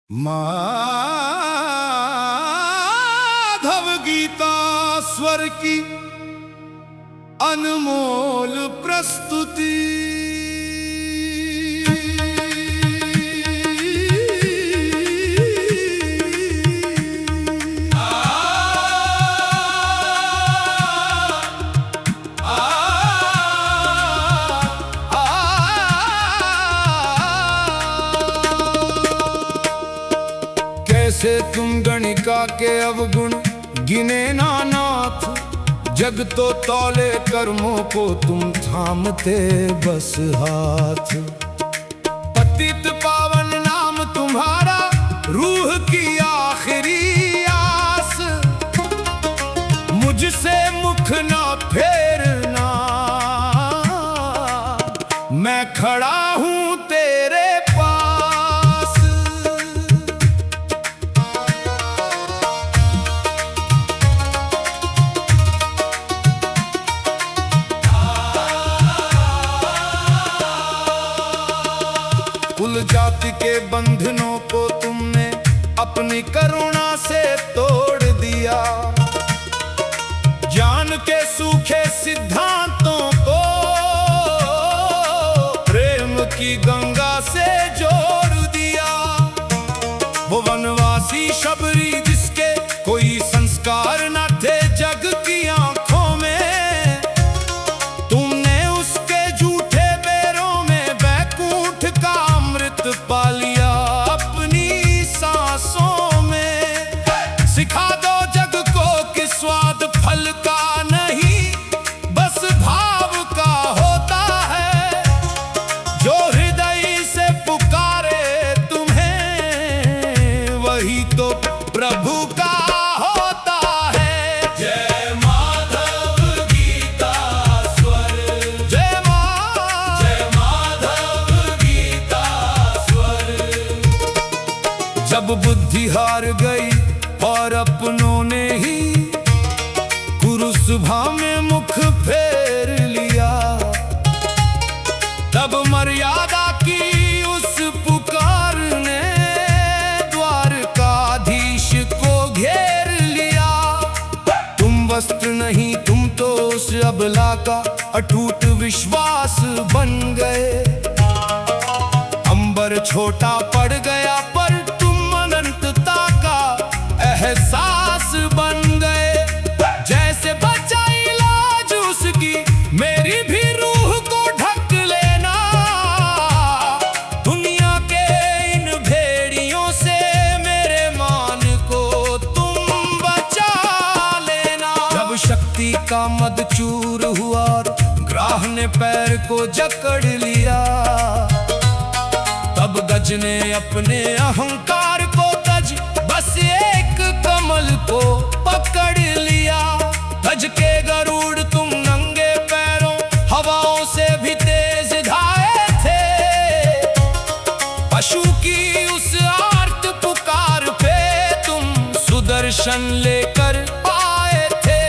माधव गीता स्वर की अनमोल प्रस्तुति। कैसे तुम गणिका के अवगुण गिने नानाथ, जग तो तौले कर्मों को तुम थामते बस हाथ। पतित पावन नाम तुम्हारा रूह की आखिरी आस, मुझसे मुख ना फेरना, मैं खड़ा हूं तेरे पास। कुल जाति के बंधनों को तुमने अपनी करुणा से तोड़ दिया, ज्ञान के सूखे सिद्धांतों को प्रेम की गंगा से जोड़ दिया। वो वनवासी शबरी जिसके कोई संस्कार न थे जग की आंखों में, तुमने उसके झूठे बेरों में बैकुंठ का अमृत पा लिया अपनी सांसों में। सिखा दो जग को कि स्वाद फल का नहीं बस भाव का होता है, जो हृदय से पुकारे तुम्हें वही तो प्रभु का होता है। जय माधव गीता स्वर, जय माधव गीता स्वर। जब बुद्धि हार गई और अपनों ने ही कुरुसभा में मुख फेर लिया, तब मर्यादा की उस पुकार ने द्वारकाधीश को घेर लिया। तुम वस्त्र नहीं, तुम तो उस अबला का अटूट विश्वास बन गए। अंबर छोटा पड़ गया पर तुम अनंतता का एहसास बन गए। जैसे बचा इलाज उसकी मेरी भी रूह को ढक लेना, दुनिया के इन भेड़ियों से मेरे मान को तुम बचा लेना। जब शक्ति का मद चूर हुआ और ग्राह ने पैर को जकड़ लिया, तब गज ने अपने अहंकार को तज बस एक कमल को पकड़ लिया। गज के गरुड़ तुम नंगे पैरों हवाओं से भी तेज धाए थे, पशु की उस आर्त पुकार पे तुम सुदर्शन लेकर आए थे।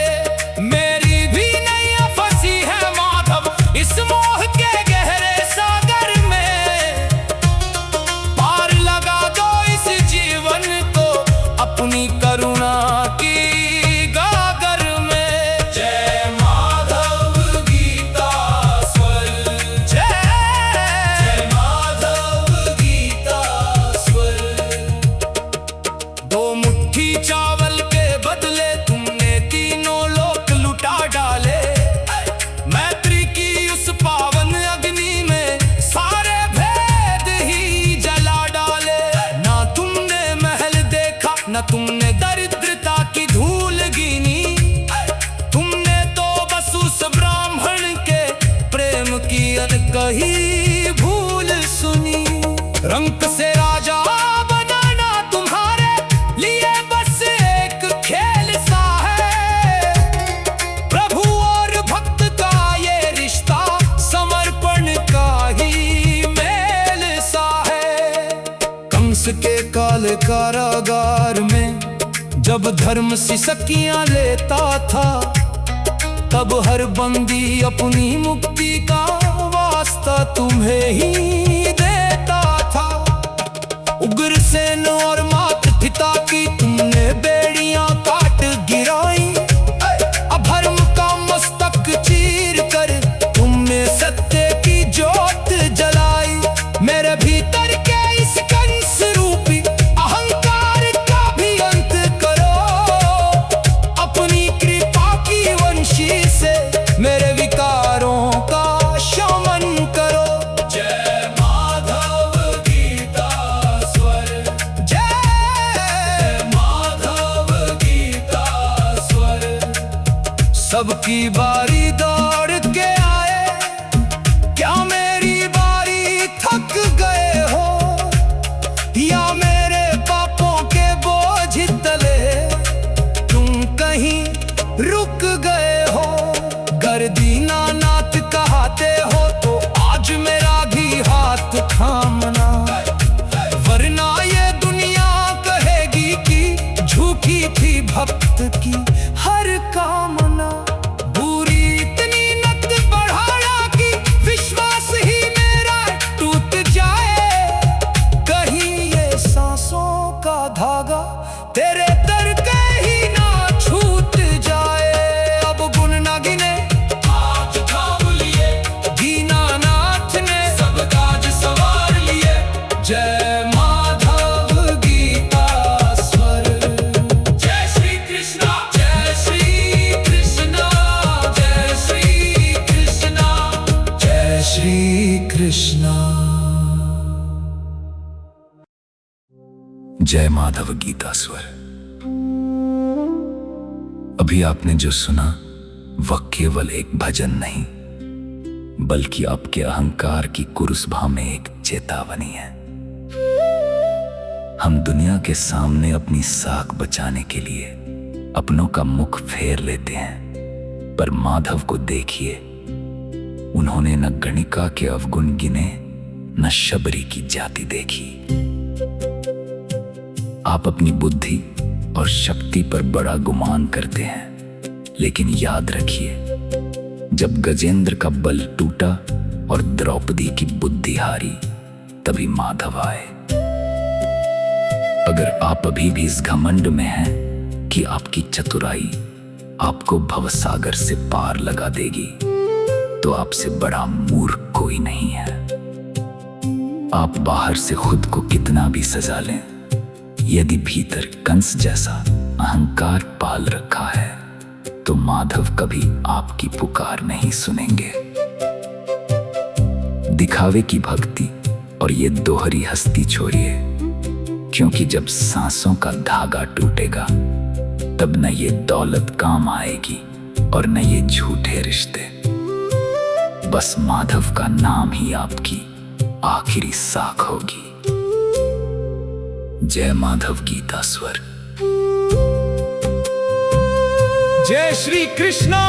मेरी भी नैया फंसी है माधव इस मोह के गहरे सागर में, पार लगा दो इस जीवन को अपनी करुणा की गागर में। जय माधव गीता स्वर, जय माधव गीता स्वर। दो मुट्ठी चावल के बदले तुमने तीनों लोक लुटा डाले, मैत्री की उस पावन अग्नि में सारे भेद ही जला डाले। ना तुमने महल देखा न तुमने दरिद्रता की धूल गिनी, तुमने तो बस उस ब्राह्मण के प्रेम की अनकही भूल सुनी। रंक से राजा बनाना तुम्हारे लिए बस एक खेल सा है, प्रभु और भक्त का ये रिश्ता समर्पण का ही मेल सा है। कंस के काले कारागार में जब धर्म सिसकियां लेता था, तब हर बंदी अपनी मुक्ति का वास्ता तुम्हें ही देता था। उग्रसेन और मात पिता की तुमने बेड़ियां काट गिराई, अधर्म का मस्तक चीर कर तुमने सत्य की ज्योत जलाई। मेरे भीतर के इस कंस रूपी अहंकार का भी अंत करो, अपनी कृपा की वंशी से मेरे विकारों का शमन करो। जय माधव गीता स्वर, जय माधव गीता स्वर। सबकी बारी दौड़ के आए, क्या मेरी बारी थक गए हो, या मेरे पापों के बोझ तले तुम कहीं रुक गए हो। गर दीनानाथ कहते हो तो आज मेरा भी हाथ थामना, वरना ये दुनिया कहेगी कि झूठी थी भक्त की हर कामना। बुरी इतनी नत बढ़ाया कि विश्वास ही मेरा टूट जाए, कहीं ये सांसों का धागा तेरे दर के ही ना छूट जाए। अब गुण ना गिने आज थाम लिए, दीनानाथ ने सब काज सवार लिए। जय माधव गीता स्वर, जय श्री कृष्णा, जय श्री कृष्णा, जय श्री कृष्णा, जय श्री कृष्णा। जय माधव गीता स्वर। अभी आपने जो सुना वह केवल एक भजन नहीं, बल्कि आपके अहंकार की कुरुसभा में एक चेतावनी है। हम दुनिया के सामने अपनी साख बचाने के लिए अपनों का मुख फेर लेते हैं, पर माधव को देखिए, उन्होंने न गणिका के अवगुण गिने, न शबरी की जाति देखी। आप अपनी बुद्धि और शक्ति पर बड़ा गुमान करते हैं, लेकिन याद रखिए, जब गजेंद्र का बल टूटा और द्रौपदी की बुद्धि हारी, तभी माधव आए। अगर आप अभी भी इस घमंड में हैं कि आपकी चतुराई आपको भवसागर से पार लगा देगी, तो आपसे बड़ा मूर्ख कोई नहीं है। आप बाहर से खुद को कितना भी सजा लें, यदि भीतर कंस जैसा अहंकार पाल रखा है, तो माधव कभी आपकी पुकार नहीं सुनेंगे। दिखावे की भक्ति और ये दोहरी हस्ती छोड़िए, क्योंकि जब सांसों का धागा टूटेगा, तब न ये दौलत काम आएगी और न ये झूठे रिश्ते। बस माधव का नाम ही आपकी आखिरी साख होगी। जय माधव गीता स्वर। जय श्री कृष्णा।